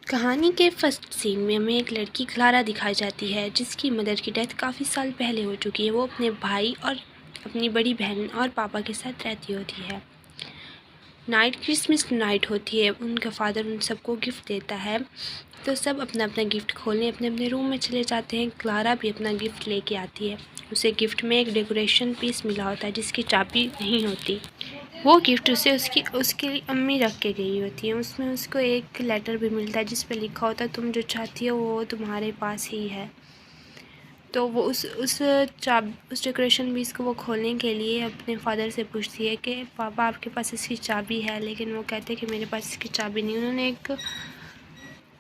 कहानी के first scene में हमें एक लड़की क्लारा दिखाई जाती है जिसकी मदर की डेथ काफ़ी साल पहले हो चुकी है। वो अपने भाई और अपनी बड़ी बहन और पापा के साथ रहती होती है। क्रिसमस नाइट होती है। उनका फादर उन सबको गिफ्ट देता है, तो सब अपना अपना गिफ्ट खोलने अपने अपने रूम में चले जाते हैं। क्लारा भी अपना गिफ्ट लेके आती है। उसे गिफ्ट में एक डेकोरेशन पीस मिला होता है जिसकी चाबी नहीं होती। वो गिफ्ट उसे उसकी अम्मी रख के गई होती है। उसमें उसको एक लेटर भी मिलता है जिस पे लिखा होता है तुम जो चाहती हो वो तुम्हारे पास ही है। तो वो उस डेकोरेशन पीस को वो खोलने के लिए अपने फादर से पूछती है कि पापा आपके पास इसकी चाबी है, लेकिन वो कहते हैं कि मेरे पास इसकी चाबी नहीं। उन्होंने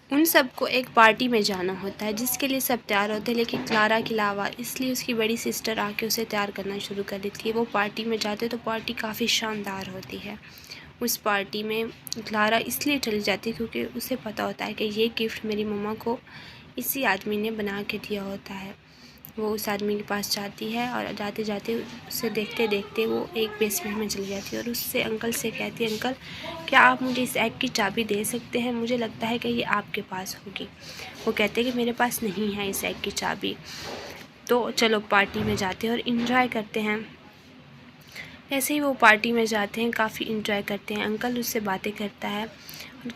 उन सबको एक पार्टी में जाना होता है जिसके लिए सब तैयार होते हैं, लेकिन क्लारा के अलावा, इसलिए उसकी बड़ी सिस्टर आके उसे तैयार करना शुरू कर देती है। वो पार्टी में जाते तो पार्टी काफ़ी शानदार होती है। उस पार्टी में क्लारा इसलिए चली जाती है क्योंकि उसे पता होता है कि ये गिफ्ट मेरी मम्मा को इसी आदमी ने बना के दिया होता है। वो उस आदमी के पास जाती है और जाते जाते उसे देखते देखते वो एक बेसमेंट में चली जाती है और उससे अंकल से कहती है, अंकल क्या आप मुझे इस एग की चाबी दे सकते हैं? मुझे लगता है कि ये आपके पास होगी। वो कहते हैं कि मेरे पास नहीं है इस एग की चाबी। तो चलो पार्टी में जाते हैं और इन्जॉय करते हैं। ऐसे ही वो पार्टी में जाते हैं, काफ़ी इन्जॉय करते हैं। अंकल उससे बातें करता है,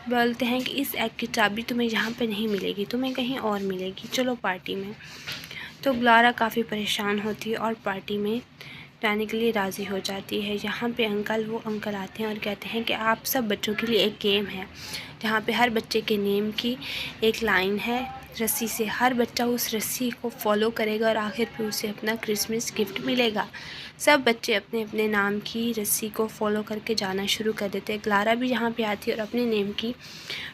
बोलते हैं कि इस एग की चाबी तुम्हें यहाँ पे नहीं मिलेगी, तुम्हें कहीं और मिलेगी, चलो पार्टी में। तो क्लारा काफ़ी परेशान होती है और पार्टी में जाने के लिए राज़ी हो जाती है। यहाँ पे वो अंकल आते हैं और कहते हैं कि आप सब बच्चों के लिए एक गेम है जहाँ पे हर बच्चे के नेम की एक लाइन है रस्सी से। हर बच्चा उस रस्सी को फॉलो करेगा और आखिर पे उसे अपना क्रिसमस गिफ्ट मिलेगा। सब बच्चे अपने अपने नाम की रस्सी को फॉलो करके जाना शुरू कर देते हैं। क्लारा भी यहाँ पे आती है और अपने नेम की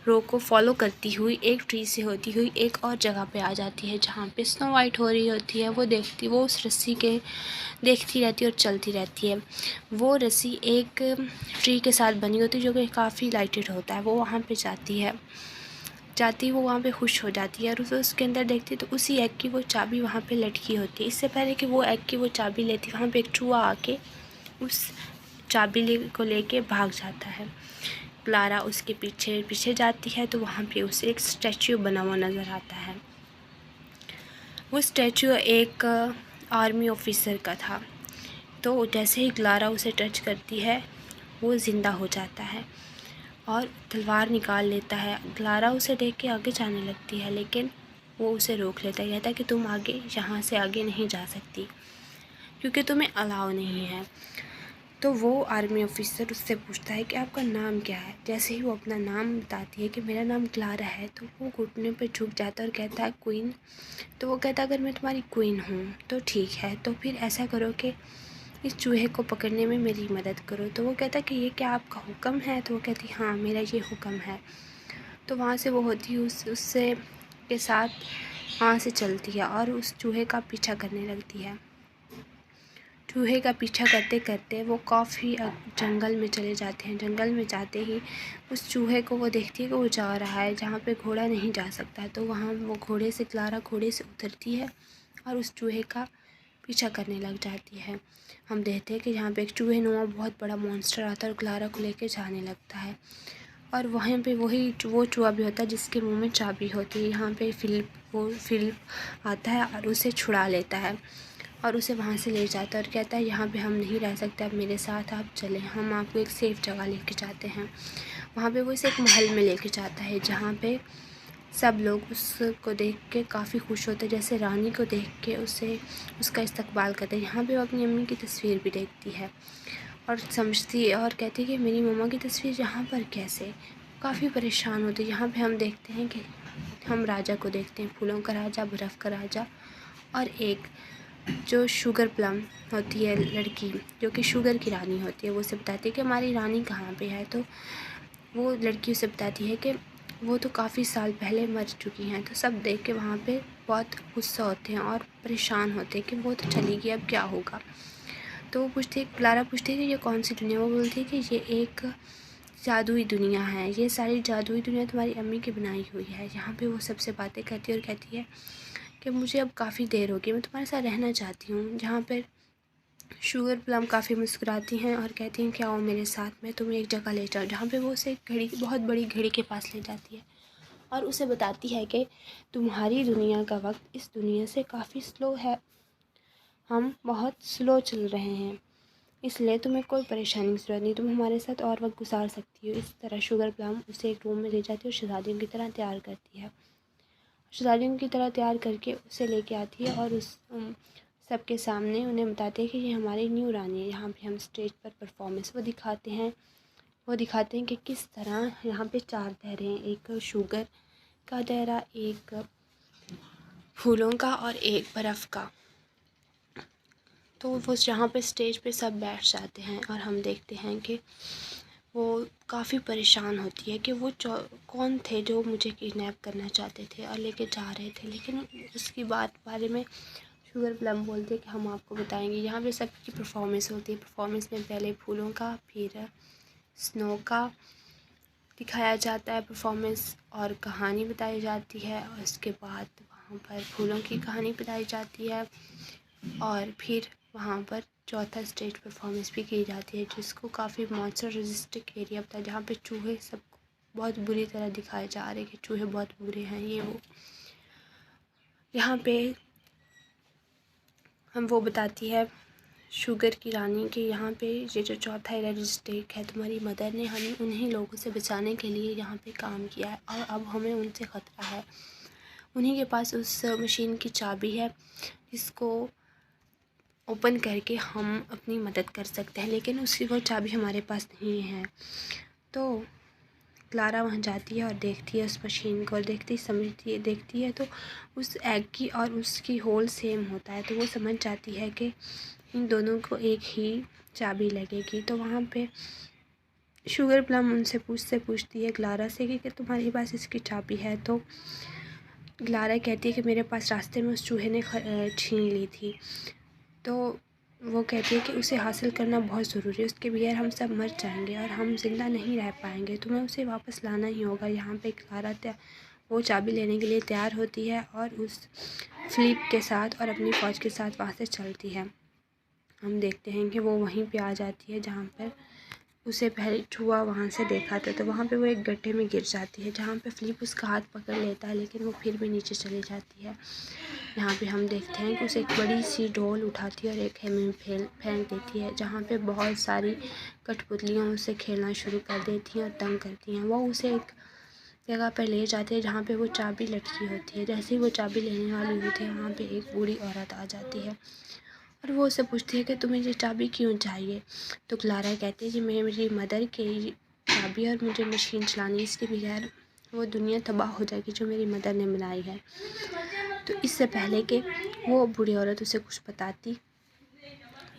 रो को फॉलो करती हुई एक ट्री से होती हुई एक और जगह पे आ जाती है जहाँ पे स्नो वाइट हो रही होती है। वो उस रस्सी के देखती रहती है और चलती रहती है। वो रस्सी एक ट्री के साथ बनी होती है जो कि काफ़ी लाइटेड होता है। वो वहाँ पे वो वहाँ पे खुश हो जाती है और उसके अंदर देखती है तो उसी एग की वो चाबी वहाँ पे लटकी होती है। इससे पहले कि वो एग की वो चाबी लेती वहाँ पे एक चूहा आके उस चाबी को लेके भाग जाता है। क्लारा उसके पीछे पीछे जाती है तो वहाँ पे उसे एक स्टैचू बना हुआ नज़र आता है। वो स्टैचू एक आर्मी ऑफिसर का था। तो जैसे ही क्लारा उसे टच करती है वो ज़िंदा हो जाता है और तलवार निकाल लेता है। क्लारा उसे देख के आगे जाने लगती है, लेकिन वो उसे रोक लेता है। कहता है कि तुम यहाँ से आगे नहीं जा सकती क्योंकि तुम्हें अलाउ नहीं है। तो वो आर्मी ऑफिसर उससे पूछता है कि आपका नाम क्या है। जैसे ही वो अपना नाम बताती है कि मेरा नाम क्लारा है, तो वो घुटने पे झुक जाता है और कहता है क्वीन। तो वो कहता है अगर मैं तुम्हारी क्वीन हूँ तो ठीक है, तो फिर ऐसा करो कि इस चूहे को पकड़ने में मेरी मदद करो। तो वो कहता है कि ये क्या आपका हुक्म है? तो वो कहती हाँ मेरा ये हुक्म है। तो वहाँ से वो होती उससे के साथ वहाँ से चलती है और उस चूहे का पीछा करने लगती है। चूहे का पीछा करते करते वो काफ़ी जंगल में चले जाते हैं। जंगल में जाते ही उस चूहे को वो देखती है कि वो जा रहा है जहाँ पे घोड़ा नहीं जा सकता। तो वहाँ वो क्लारा घोड़े से उतरती है और उस चूहे का पीछा करने लग जाती है। हम देखते हैं कि यहाँ पे एक चूहे नुमा बहुत बड़ा मॉन्स्टर आता है और क्लारा को लेके जाने लगता है। और वहाँ पे वो चूहा भी होता है जिसके मुंह में चाबी होती है। यहाँ पे फिलिप आता है और उसे छुड़ा लेता है और उसे वहाँ से ले जाता है और कहता है यहाँ पे हम नहीं रह सकते, अब मेरे साथ आप चलें, हम आपको एक सेफ़ जगह लेके जाते हैं। वहाँ पे वो इसे एक महल में लेके जाता है जहाँ पे सब लोग उसको देख के काफ़ी खुश होते हैं, जैसे रानी को देख के उसका इस्तकबाल करते हैं। यहाँ पे वो अपनी अम्मी की तस्वीर भी देखती है और समझती है और कहती है कि मेरी मम्मा की तस्वीर यहाँ पर कैसे। काफ़ी परेशान होती है। यहाँ पे हम देखते हैं कि हम राजा को देखते हैं, फूलों का राजा, बर्फ़ का राजा, और एक जो शुगर प्लम होती है लड़की जो कि शुगर की रानी होती है, वो उसे बताती है कि हमारी रानी कहाँ पे है। तो वो लड़की उसे बताती है कि वो तो काफ़ी साल पहले मर चुकी हैं। तो सब देख के वहाँ पे बहुत गुस्सा होते हैं और परेशान होते हैं कि वो तो चली गई, अब क्या होगा। तो वो क्लारा पूछती है कि ये कौन सी दुनिया। वो बोलती है कि ये एक जादुई दुनिया है, ये सारी जादुई दुनिया तुम्हारी अम्मी की बनाई हुई है। यहाँ पे वो सबसे बातें करती है और कहती है कि मुझे अब काफ़ी देर हो गई, मैं तुम्हारे साथ रहना चाहती हूँ। जहाँ पर शुगर प्लम काफ़ी मुस्कुराती हैं और कहती हैं कि आओ मेरे साथ, मैं तुम्हें एक जगह ले जाऊँ। जहाँ पे वो उसे एक बहुत बड़ी घड़ी के पास ले जाती है और उसे बताती है कि तुम्हारी दुनिया का वक्त इस दुनिया से काफ़ी स्लो है, हम बहुत स्लो चल रहे हैं, इसलिए तुम्हें कोई परेशानी की ज़रूरत नहीं, तुम हमारे साथ और वक्त गुजार सकती हो। इस तरह शुगर प्लम उसे एक रूम में ले जाती है और शहज़ादियों की तरह तैयार करती है। शहज़ादियों की तरह तैयार करके उसे लेके आती है और उस सबके सामने उन्हें बताती है कि ये हमारी न्यू रानी है। यहाँ पे हम स्टेज पर परफॉर्मेंस वो दिखाते हैं कि किस तरह यहाँ पे 4 दायरे हैं, एक शुगर का दायरा, एक फूलों का और एक बर्फ़ का। तो वो यहाँ पे स्टेज पे सब बैठ जाते हैं और हम देखते हैं कि वो काफ़ी परेशान होती है कि वो कौन थे जो मुझे किडनैप करना चाहते थे और लेके जा रहे थे। लेकिन उसकी बारे में शुगर प्लम बोलते हैं कि हम आपको बताएंगे। यहाँ पे सबकी परफॉर्मेंस होती है। परफॉर्मेंस में पहले फूलों का, फिर स्नो का दिखाया जाता है परफॉर्मेंस और कहानी बताई जाती है, और उसके बाद वहाँ पर फूलों की कहानी बताई जाती है, और फिर वहाँ पर चौथा स्टेज परफॉर्मेंस भी की जाती है, जिसको काफ़ी मॉन्स्टर रेजिस्टिक एरिया होता है, जहाँ पे चूहे सब बहुत बुरी तरह दिखाए जा रहे हैं कि चूहे बहुत बुरे हैं, ये वो। यहाँ पे हम वो बताती है शुगर की रानी कि यहाँ पे ये जो चौथा एरिया रेजिस्टिक है, तुम्हारी मदर ने हमें उन्हीं लोगों से बचाने के लिए यहाँ पे काम किया है और अब हमें उनसे ख़तरा है। उन्हीं के पास उस मशीन की चाबी है जिसको ओपन करके हम अपनी मदद कर सकते हैं, लेकिन उसकी वो चाबी हमारे पास नहीं है। तो क्लारा वहाँ जाती है और देखती है उस मशीन को, और देखती है तो उस एग की और उसकी होल सेम होता है, तो वो समझ जाती है कि इन दोनों को एक ही चाबी लगेगी। तो वहाँ पे शुगर प्लम उनसे पूछती है क्लारा से कि तुम्हारे पास इसकी चाबी है। तो क्लारा कहती है कि मेरे पास रास्ते में उस चूहे ने छीन ली थी। तो वो कहती है कि उसे हासिल करना बहुत ज़रूरी है, उसके बगैर हम सब मर जाएंगे और हम ज़िंदा नहीं रह पाएंगे, तुम्हें उसे वापस लाना ही होगा। यहाँ पे क्लारा वो चाबी लेने के लिए तैयार होती है और उस फ्लिप के साथ और अपनी फ़ौज के साथ वहाँ से चलती है। हम देखते हैं कि वो वहीं पे आ जाती है जहाँ पर उसे पहले चूहा वहाँ से देखा था। तो वहाँ पे वो एक गड्ढे में गिर जाती है, जहाँ पे फ्लिप उसका हाथ पकड़ लेता है, लेकिन वो फिर भी नीचे चली जाती है। यहाँ पे हम देखते हैं कि उसे एक बड़ी सी डोल उठाती है और एक खेमे में फेंक देती है, जहाँ पे बहुत सारी कठपुतलियाँ उसे खेलना शुरू कर देती हैं और तंग करती हैं। वो उसे एक जगह पर ले जाते हैं जहाँ पे वो चाबी लटकी होती है। जैसे ही वो चाबी लेने वाली होती है, वहाँ पे एक बूढ़ी औरत आ जाती है और वो उससे पूछती है कि तुम्हें ये चाबी क्यों चाहिए। तो क्लारा कहती है कि मेरी मदर की चाबी और मुझे मशीन चलानी है, इसके बगैर वो दुनिया तबाह हो जाएगी जो मेरी मदर ने बनाई है। तो इससे पहले कि वो बूढ़ी औरत उसे कुछ बताती,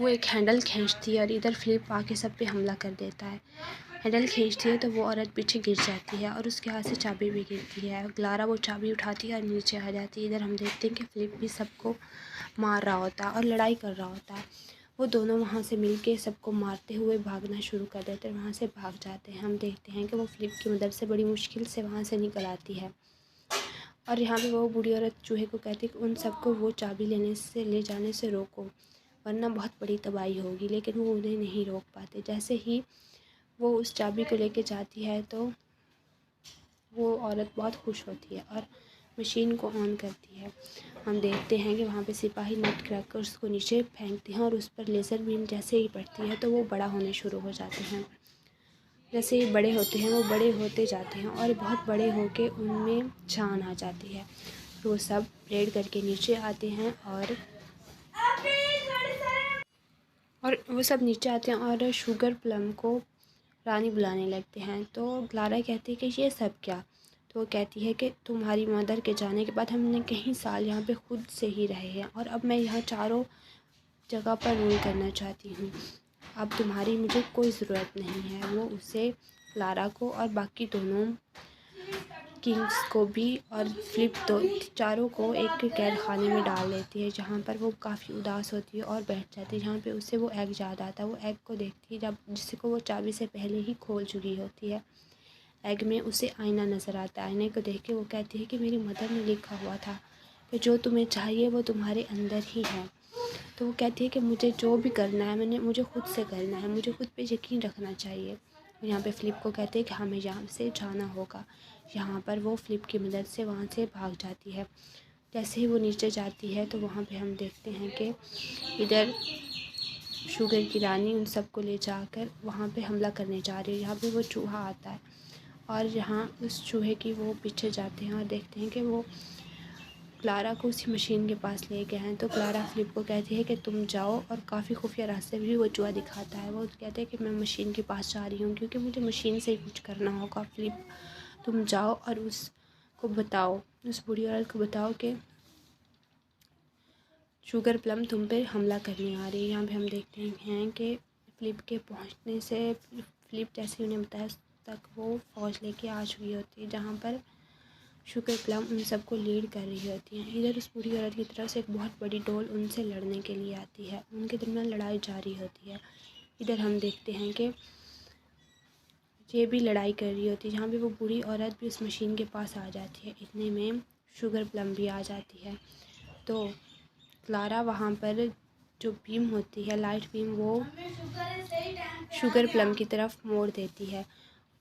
वो एक हैंडल खींचती है और इधर फ्लिप आके सब पे हमला कर देता है। हैंडल खींचती है तो वो औरत पीछे गिर जाती है और उसके हाथ से चाबी भी गिरती है। क्लारा वो चाबी उठाती है और नीचे आ जाती है। इधर हम देखते हैं कि फ्लिप भी सबको मार रहा होता है और लड़ाई कर रहा होता है। वो दोनों वहाँ से मिलके सबको मारते हुए भागना शुरू कर देते हैं, वहाँ से भाग जाते हैं। हम देखते हैं कि वो फ्लिप की मदद से बड़ी मुश्किल से वहाँ से निकल आती है और यहाँ पे वो बूढ़ी औरत चूहे को कहती है कि उन सबको वो चाबी ले जाने से रोको, वरना बहुत बड़ी तबाही होगी। लेकिन वो उन्हें नहीं रोक पाते। जैसे ही वो उस चाबी को लेके जाती है तो वो औरत बहुत खुश होती है और मशीन को ऑन करती है। हम देखते हैं कि वहाँ पे सिपाही नट क्रैकर्स को नीचे फेंकते हैं और उस पर लेज़र बीम जैसे ही पड़ती है तो वो बड़ा होने शुरू हो जाते हैं। जैसे ही बड़े होते हैं वो बड़े होते जाते हैं और बहुत बड़े होके उनमें जान आ जाती है। वो सब रेड करके नीचे आते हैं और वो सब नीचे आते हैं और शुगर प्लम को रानी बुलाने लगते हैं। तो क्लारा कहती है कि ये सब क्या। तो वो कहती है कि तुम्हारी मदर के जाने के बाद हमने कई साल यहाँ पे खुद से ही रहे हैं और अब मैं यहाँ चारों जगह पर रूल करना चाहती हूँ। अब तुम्हारी मुझे कोई ज़रूरत नहीं है। वो उसे क्लारा को और बाकी दोनों किंग्स को भी और फ्लिप चारों को एक कैद खाने में डाल देती है, जहाँ पर वो काफ़ी उदास होती है और बैठ जाती है। जहाँ पे उसे वो एग याद आता है। वो एग को देखती है जब जिसको वो चाबी से पहले ही खोल चुकी होती है। एग में उसे आईना नज़र आता है। आईने को देख के वो कहती है कि मेरी मदर ने लिखा हुआ था कि जो तुम्हें चाहिए वो तुम्हारे अंदर ही है। तो वो कहती है कि मुझे जो भी करना है मुझे खुद से करना है, मुझे खुद पे यकीन रखना चाहिए। यहाँ पे फ्लिप को कहते हैं कि हमें यहाँ से जाना होगा। यहाँ पर वो फ्लिप की मदद से वहाँ से भाग जाती है। जैसे ही वो नीचे जाती है तो वहाँ पे हम देखते हैं कि इधर शुगर की रानी उन सबको ले जाकर वहाँ पे हमला करने जा रही है। यहाँ पे वो चूहा आता है और यहाँ उस चूहे की वो पीछे जाते हैं और देखते हैं कि वो क्लारा को उसी मशीन के पास ले गए हैं। तो क्लारा फ्लिप को कहती है कि तुम जाओ, और काफ़ी खुफिया रास्ते भी वो चूहा दिखाता है। वो कहते हैं कि मैं मशीन के पास जा रही हूँ क्योंकि मुझे मशीन से ही कुछ करना होगा। फ्लिप तुम जाओ और उसको बताओ, उस बूढ़ी औरत को बताओ कि शुगर प्लम तुम पे हमला करने आ रही है। यहाँ पे हम देखते हैं कि फ्लिप के पहुँचने से फ्लिप जैसे उन्हें बताया तक वो फ़ौज लेके आ चुकी होती है, जहाँ पर शुगर प्लम उन सबको लीड कर रही होती हैं। इधर उस बूढ़ी औरत की तरफ से एक बहुत बड़ी डोल उनसे लड़ने के लिए आती है। उनके दरमियान लड़ाई जारी होती है। इधर हम देखते हैं कि ये भी लड़ाई कर रही होती है, जहाँ पे वो बूढ़ी औरत भी उस मशीन के पास आ जाती है। इतने में शुगर प्लम भी आ जाती है। तो क्लारा वहाँ पर जो बीम होती है, लाइट बीम, वो शुगर प्लम की तरफ मोड़ देती है।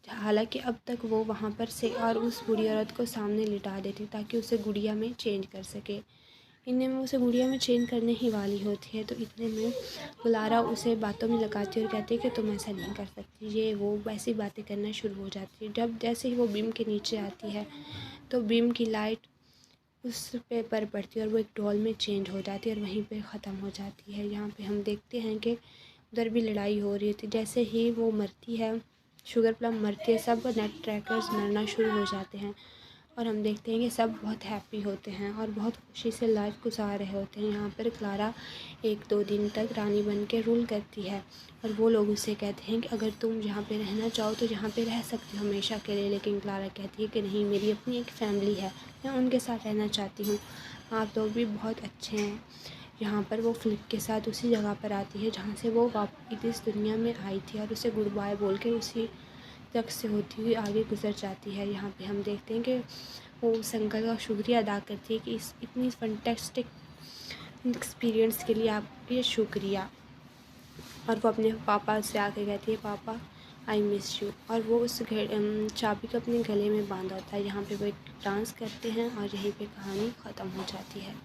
हालांकि अब तक वो वहाँ पर से और उस बूढ़ी औरत को सामने लिटा देती ताकि उसे गुड़िया में चेंज कर सके। इतने में उसे गुड़िया में चेंज करने ही वाली होती है। तो इतने में क्लारा उसे बातों में लगाती है और कहती है कि तुम ऐसा नहीं कर सकती। ये वो वैसी बातें करना शुरू हो जाती है। जब जैसे ही वो बीम के नीचे आती है तो बीम की लाइट उस पे पर पड़ती है और वो एक डॉल में चेंज हो जाती है और वहीं पे ख़त्म हो जाती है। यहाँ पे हम देखते हैं कि उधर भी लड़ाई हो रही थी। जैसे ही वो मरती है, शुगर प्लम मरती है, सब नेट ट्रैकर्स मरना शुरू हो जाते हैं और हम देखते हैं कि सब बहुत हैप्पी होते हैं और बहुत खुशी से लाइफ गुजार रहे होते हैं। यहाँ पर क्लारा 1-2 दिन तक रानी बन के रूल करती है और वो लोग उसे कहते हैं कि अगर तुम यहाँ पे रहना चाहो तो यहाँ पे रह सकते हो हमेशा के लिए। लेकिन क्लारा कहती है कि नहीं, मेरी अपनी एक फ़ैमिली है, मैं उनके साथ रहना चाहती हूँ। आप लोग भी बहुत अच्छे हैं। यहाँ पर वो फ्लिप के साथ उसी जगह पर आती है जहाँ से वो वापस इस दुनिया में आई थी और उसे गुड बाय बोल के उसी तक से होती हुई आगे गुजर जाती है। यहाँ पे हम देखते हैं कि वो उस अंकल का शुक्रिया अदा करती है कि इस इतनी फंटेस्टिक एक्सपीरियंस के लिए आपके शुक्रिया। और वो अपने पापा से आके कहती है, पापा आई मिस यू। और वो उस चाबी को अपने गले में बांधा होता है। यहाँ पे वो एक डांस करते हैं और यहीं पे कहानी ख़त्म हो जाती है।